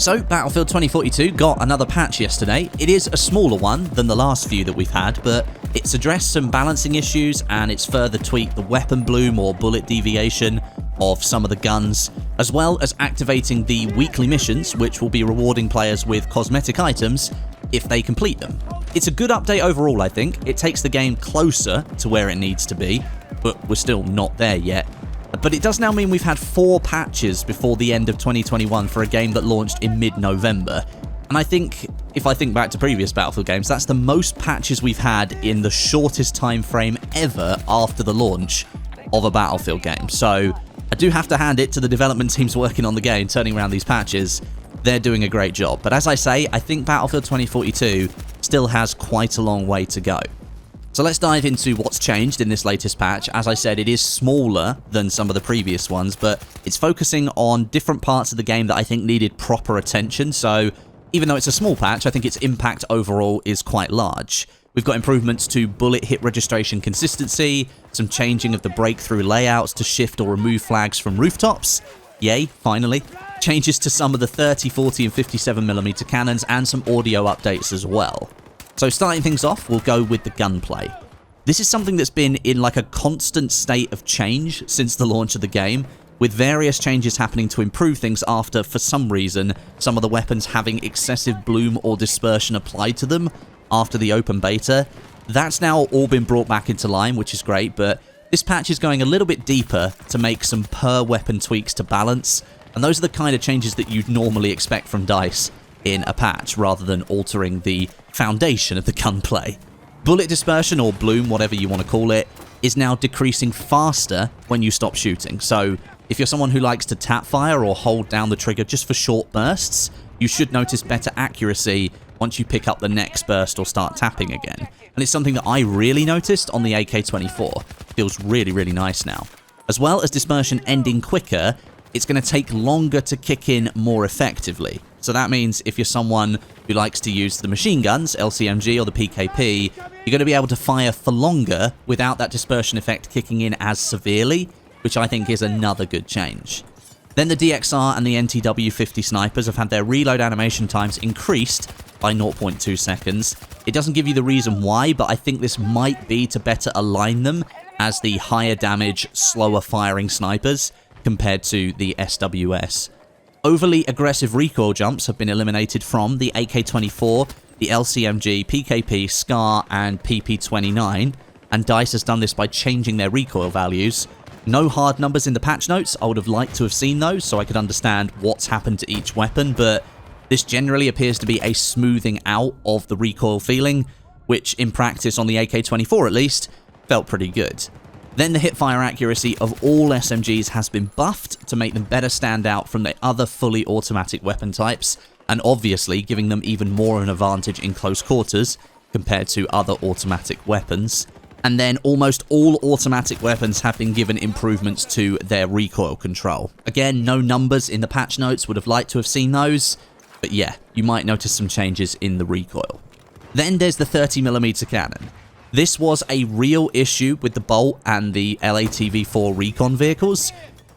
So, Battlefield 2042 got another patch yesterday. It is a smaller one than the last few that we've had, but it's addressed some balancing issues and it's further tweaked the weapon bloom or bullet deviation of some of the guns, as well as activating the weekly missions, which will be rewarding players with cosmetic items if they complete them. It's a good update overall, I think. It takes the game closer to where it needs to be, but we're still not there yet. But it does now mean we've had 4 patches before the end of 2021 for a game that launched in mid-November. And I think, if I think back to previous Battlefield games, that's the most patches we've had in the shortest time frame ever after the launch of a Battlefield game. So I do have to hand it to the development teams working on the game, turning around these patches. They're doing a great job. But as I say, I think Battlefield 2042 still has quite a long way to go. So let's dive into what's changed in this latest patch. As I said, it is smaller than some of the previous ones, but it's focusing on different parts of the game that I think needed proper attention. So even though it's a small patch, I think its impact overall is quite large. We've got improvements to bullet hit registration consistency, some changing of the breakthrough layouts to shift or remove flags from rooftops. Yay, finally. Changes to some of the 30, 40, and 57mm cannons, and some audio updates as well. So starting things off, we'll go with the gunplay. This is something that's been in like a constant state of change since the launch of the game, with various changes happening to improve things after, for some reason, some of the weapons having excessive bloom or dispersion applied to them after the open beta. That's now all been brought back into line, which is great, but this patch is going a little bit deeper to make some per weapon tweaks to balance, and those are the kind of changes that you'd normally expect from DICE in a patch, rather than altering the foundation of the gunplay. Bullet dispersion, or bloom, whatever you want to call it, is now decreasing faster when you stop shooting. So if you're someone who likes to tap fire or hold down the trigger just for short bursts, you should notice better accuracy once you pick up the next burst or start tapping again. And it's something that I really noticed on the AK-24. Feels really, really nice now. As well as dispersion ending quicker, it's going to take longer to kick in more effectively. So that means if you're someone who likes to use the machine guns, LCMG or the PKP, you're going to be able to fire for longer without that dispersion effect kicking in as severely, which I think is another good change. Then the DXR and the NTW50 snipers have had their reload animation times increased by 0.2 seconds. It doesn't give you the reason why, but I think this might be to better align them as the higher damage, slower firing snipers compared to the SWS. Overly aggressive recoil jumps have been eliminated from the AK-24, the LCMG, PKP, SCAR, and PP-29, and DICE has done this by changing their recoil values. No hard numbers in the patch notes. I would have liked to have seen those so I could understand what's happened to each weapon, but this generally appears to be a smoothing out of the recoil feeling, which in practice on the AK-24 at least, felt pretty good. Then the hipfire accuracy of all SMGs has been buffed to make them better stand out from the other fully automatic weapon types, and obviously giving them even more of an advantage in close quarters compared to other automatic weapons. And then almost all automatic weapons have been given improvements to their recoil control. Again, no numbers in the patch notes, would have liked to have seen those, but yeah, you might notice some changes in the recoil. Then there's the 30mm cannon. This was a real issue with the Bolt and the LATV-4 recon vehicles.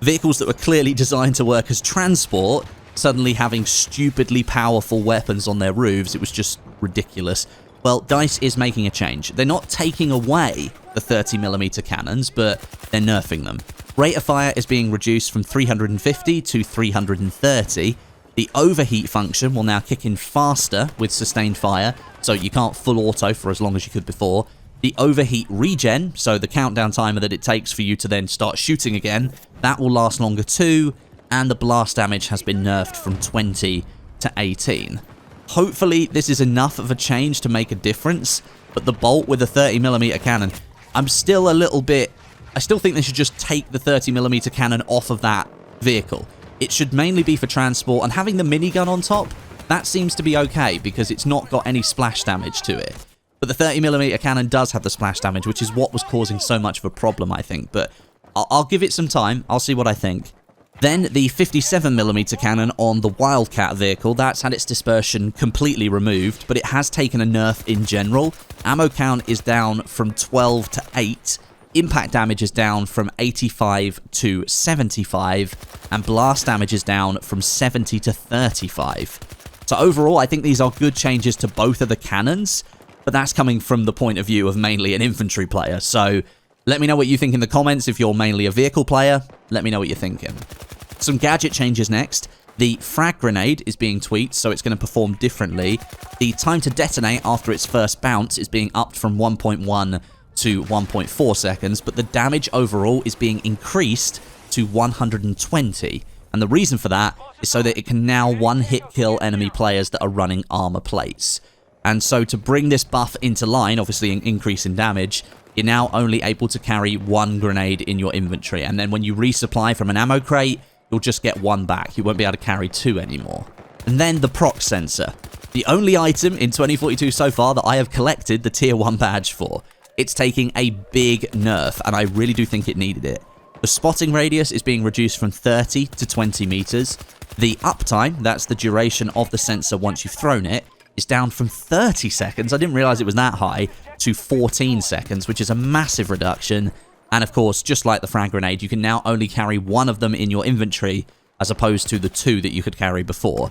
Vehicles that were clearly designed to work as transport, suddenly having stupidly powerful weapons on their roofs. It was just ridiculous. Well, DICE is making a change. They're not taking away the 30mm cannons, but they're nerfing them. Rate of fire is being reduced from 350 to 330. The overheat function will now kick in faster with sustained fire, so you can't full auto for as long as you could before. The overheat regen, so the countdown timer that it takes for you to then start shooting again, that will last longer too, and the blast damage has been nerfed from 20 to 18. Hopefully this is enough of a change to make a difference, but the Bolt with a 30mm cannon, I still think they should just take the 30mm cannon off of that vehicle. It should mainly be for transport, and having the minigun on top, that seems to be okay because it's not got any splash damage to it. But the 30mm cannon does have the splash damage, which is what was causing so much of a problem, I think. But I'll give it some time. I'll see what I think. Then the 57mm cannon on the Wildcat vehicle, that's had its dispersion completely removed, but it has taken a nerf in general. Ammo count is down from 12 to 8, impact damage is down from 85 to 75, and blast damage is down from 70 to 35. So overall, I think these are good changes to both of the cannons, but that's coming from the point of view of mainly an infantry player. So let me know what you think in the comments. If you're mainly a vehicle player, let me know what you're thinking. Some gadget changes next. The frag grenade is being tweaked, so it's going to perform differently. The time to detonate after its first bounce is being upped from 1.1 to 1.4 seconds, but the damage overall is being increased to 120. And the reason for that is so that it can now one-hit kill enemy players that are running armor plates. And so to bring this buff into line, obviously an increase in damage, you're now only able to carry one grenade in your inventory. And then when you resupply from an ammo crate, you'll just get one back. You won't be able to carry two anymore. And then the proc sensor. The only item in 2042 so far that I have collected the tier 1 badge for. It's taking a big nerf, and I really do think it needed it. The spotting radius is being reduced from 30 to 20 meters. The uptime, that's the duration of the sensor once you've thrown it, is down from 30 seconds, I didn't realize it was that high, to 14 seconds, which is a massive reduction. And of course, just like the frag grenade, you can now only carry one of them in your inventory, as opposed to the two that you could carry before.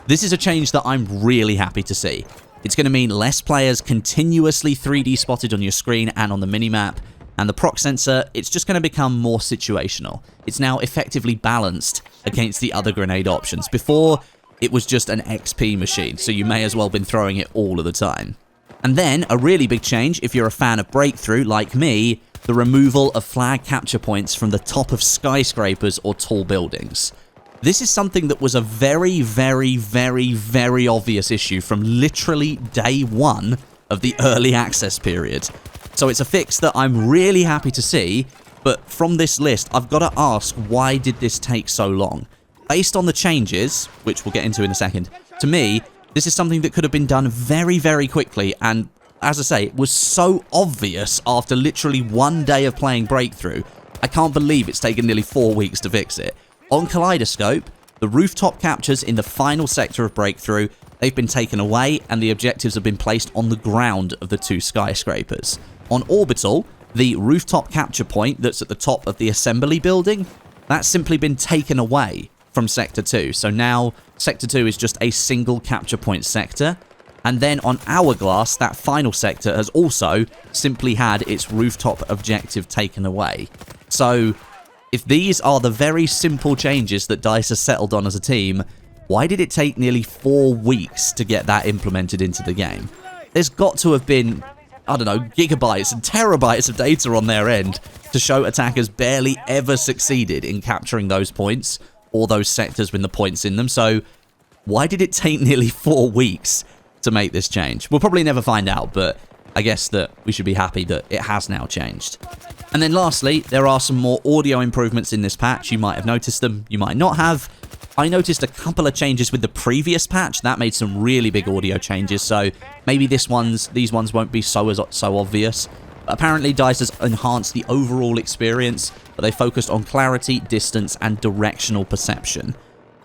This is a change that I'm really happy to see. It's going to mean less players continuously 3D spotted on your screen and on the minimap, and the proc sensor, it's just going to become more situational. It's now effectively balanced against the other grenade options. Before, it was just an XP machine, so you may as well have been throwing it all of the time. And then, a really big change, if you're a fan of Breakthrough, like me, the removal of flag capture points from the top of skyscrapers or tall buildings. This is something that was a very, very, very, very obvious issue from literally day one of the early access period. So it's a fix that I'm really happy to see, but from this list, I've got to ask, why did this take so long? Based on the changes, which we'll get into in a second, to me, this is something that could have been done very, very quickly, and as I say, it was so obvious after literally one day of playing Breakthrough. I can't believe it's taken nearly 4 weeks to fix it. On Kaleidoscope, the rooftop captures in the final sector of Breakthrough, they've been taken away, and the objectives have been placed on the ground of the two skyscrapers. On Orbital, the rooftop capture point that's at the top of the assembly building, that's simply been taken away from Sector 2. So now, Sector 2 is just a single capture point sector. And then on Hourglass, that final sector has also simply had its rooftop objective taken away. So, if these are the very simple changes that DICE has settled on as a team, why did it take nearly 4 weeks to get that implemented into the game? There's got to have been, I don't know, gigabytes and terabytes of data on their end to show attackers barely ever succeeded in capturing those points, or those sectors with the points in them. So, why did it take nearly 4 weeks to make this change? We'll probably never find out, but I guess that we should be happy that it has now changed. And then lastly, there are some more audio improvements in this patch. You might have noticed them, you might not have. I noticed a couple of changes with the previous patch. That made some really big audio changes, so maybe these ones won't be so obvious. But apparently DICE has enhanced the overall experience, but they focused on clarity, distance, and directional perception.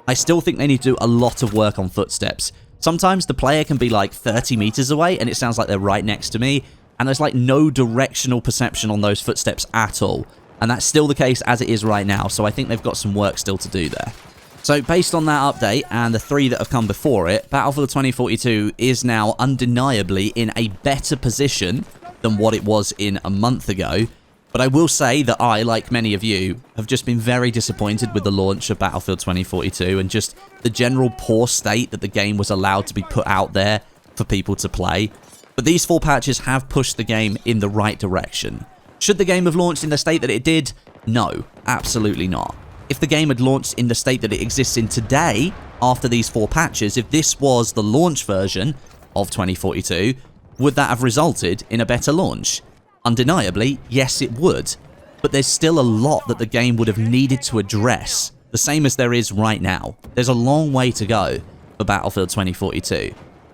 I still think they need to do a lot of work on footsteps. Sometimes the player can be like 30 meters away and it sounds like they're right next to me, and there's like no directional perception on those footsteps at all. And that's still the case as it is right now, so I think they've got some work still to do there. So based on that update and the 3 that have come before it, Battlefield 2042 is now undeniably in a better position than what it was in a month ago. But I will say that I, like many of you, have just been very disappointed with the launch of Battlefield 2042 and just the general poor state that the game was allowed to be put out there for people to play. But these 4 patches have pushed the game in the right direction. Should the game have launched in the state that it did? No, absolutely not. If the game had launched in the state that it exists in today, after these 4 patches, if this was the launch version of 2042, would that have resulted in a better launch? Undeniably, yes it would, but there's still a lot that the game would have needed to address, the same as there is right now. There's a long way to go for Battlefield 2042.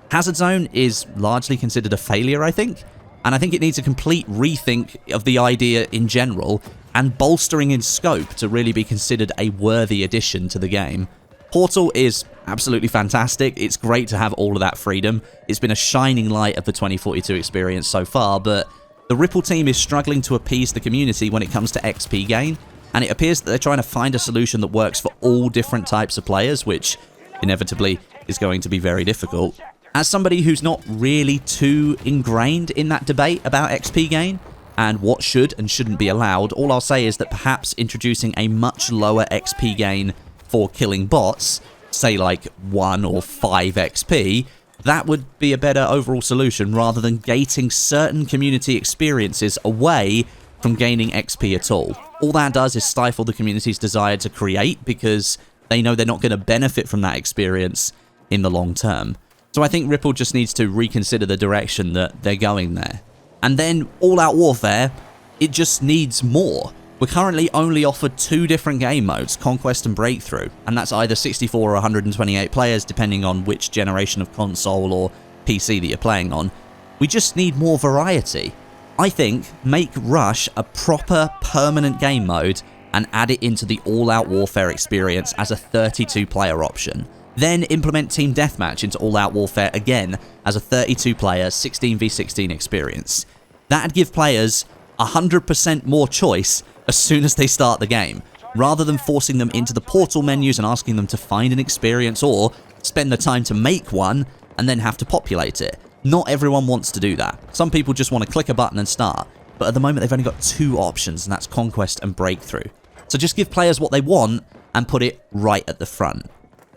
Hazard Zone is largely considered a failure, I think, and I think it needs a complete rethink of the idea in general, and bolstering in scope to really be considered a worthy addition to the game. Portal is absolutely fantastic. It's great to have all of that freedom. It's been a shining light of the 2042 experience so far, but The Ripple team is struggling to appease the community when it comes to XP gain, and it appears that they're trying to find a solution that works for all different types of players, which inevitably is going to be very difficult. As somebody who's not really too ingrained in that debate about XP gain and what should and shouldn't be allowed, all I'll say is that perhaps introducing a much lower XP gain for killing bots, say like 1 or 5 XP, that would be a better overall solution rather than gating certain community experiences away from gaining XP at all. All that does is stifle the community's desire to create because they know they're not going to benefit from that experience in the long term. So I think Ripple just needs to reconsider the direction that they're going there. And then all-out warfare, it just needs more. We're currently only offered 2 different game modes, Conquest and Breakthrough, and that's either 64 or 128 players depending on which generation of console or PC that you're playing on. We just need more variety. I think make Rush a proper permanent game mode and add it into the all-out warfare experience as a 32-player option. Then implement Team Deathmatch into All Out Warfare again as a 32-player 16v16 experience. That'd give players 100% more choice as soon as they start the game, rather than forcing them into the portal menus and asking them to find an experience or spend the time to make one and then have to populate it. Not everyone wants to do that. Some people just want to click a button and start, but at the moment they've only got 2 options, and that's Conquest and Breakthrough. So just give players what they want and put it right at the front.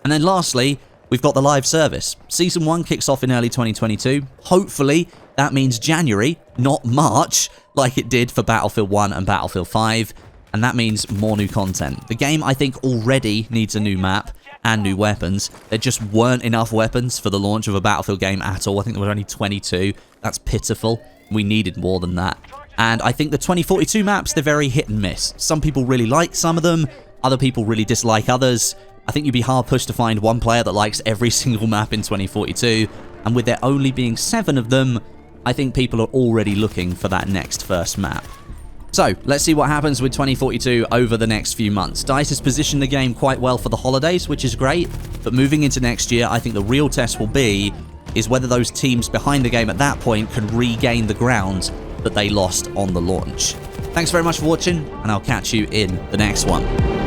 And then lastly, we've got the live service. Season 1 kicks off in early 2022. Hopefully, that means January, not March, like it did for Battlefield 1 and Battlefield 5. And that means more new content. The game, I think, already needs a new map and new weapons. There just weren't enough weapons for the launch of a Battlefield game at all. I think there were only 22. That's pitiful. We needed more than that. And I think the 2042 maps, they're very hit and miss. Some people really like some of them. Other people really dislike others. I think you'd be hard-pushed to find one player that likes every single map in 2042, and with there only being 7 of them, I think people are already looking for that next first map. So, let's see what happens with 2042 over the next few months. DICE has positioned the game quite well for the holidays, which is great, but moving into next year, I think the real test will be is whether those teams behind the game at that point can regain the ground that they lost on the launch. Thanks very much for watching, and I'll catch you in the next one.